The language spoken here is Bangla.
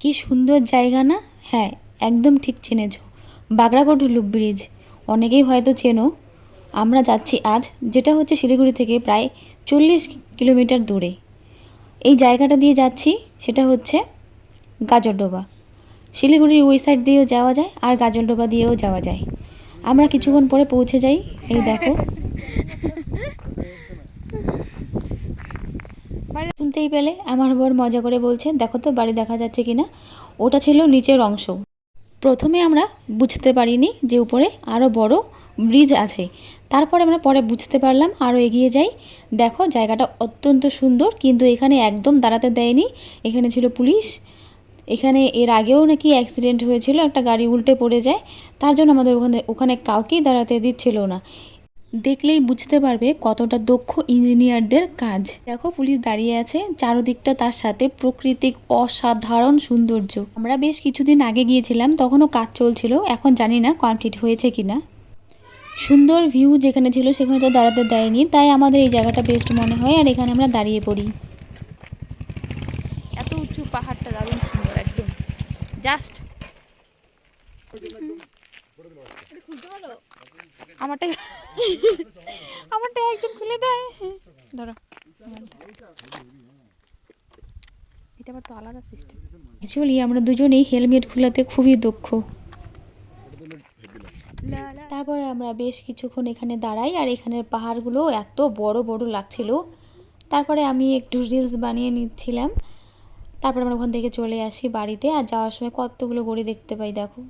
কি সুন্দর জায়গা না? হ্যাঁ, একদম ঠিক চিনেছ, বাগড়াকোট লুপ ব্রিজ। অনেকেই হয়তো চেনো। আমরা যাচ্ছি আজ, যেটা হচ্ছে শিলিগুড়ি থেকে প্রায় 40 কিলোমিটার দূরে। এই জায়গাটা দিয়ে যাচ্ছি, সেটা হচ্ছে গাজরডোবা। শিলিগুড়ির ওই সাইড দিয়েও যাওয়া যায় আর গাজলডোবা দিয়েও যাওয়া যায়। আমরা কিছুক্ষণ পরে পৌঁছে যাই। এই দেখো, শুনতেই পেলে আমার বর মজা করে বলছে, দেখো তো বাড়ি দেখা যাচ্ছে কিনা। ওটা ছিল নিচের অংশ। প্রথমে আমরা বুঝতে পারিনি যে উপরে আরও বড় ব্রিজ আছে। তারপরে আমরা পরে বুঝতে পারলাম, আরও এগিয়ে যাই। দেখো জায়গাটা অত্যন্ত সুন্দর, কিন্তু এখানে একদম দাঁড়াতে দেয়নি। এখানে ছিল পুলিশ। এখানে এর আগেও নাকি অ্যাক্সিডেন্ট হয়েছিল, একটা গাড়ি উল্টে পড়ে যায়। তার জন্য আমাদের ওখানে কাউকেই দাঁড়াতে দিচ্ছিল না। দেখলেই বুঝতে পারবে কতটা দক্ষ ইঞ্জিনিয়ারদের কাজ। দেখো পুলিশ দাঁড়িয়ে আছে, চারদিকটা তার সাথে প্রাকৃতিক অসাধারণ সৌন্দর্য। আমরা বেশ কিছুদিন আগে গিয়েছিলাম, তখনও কাজ চলছিল, এখন জানি না কমপ্লিট হয়েছে কিনা। সুন্দর ভিউ যেখানে ছিল সেখানে তো দাঁড়াতে দেয়নি, তাই আমাদের এই জায়গাটা বেস্ট মনে হয় আর এখানে আমরা দাঁড়িয়ে পড়ি। এত উঁচু পাহাড়টা দারুণ সুন্দর একদম জাস্ট। আমারটা আমারটা একদম খুলে দেয়। ধরো এটা আবার তো আলাদা সিস্টেম। অ্যাকচুয়ালি আমরা দুজনেই হেলমেট খোলাতে খুবই দক্ষ। তারপরে আমরা বেশ কিছুক্ষণ এখানে দাঁড়াই আর এখানের পাহাড়গুলো এত বড় বড় লাগছিল। তারপরে আমি একটু রিলস বানিয়ে নিচ্ছিলাম। তারপর আমরা ওখান থেকে চলে আসি বাড়িতে, আর যাওয়ার সময় কতগুলো গড়ি দেখতে পাই দেখো।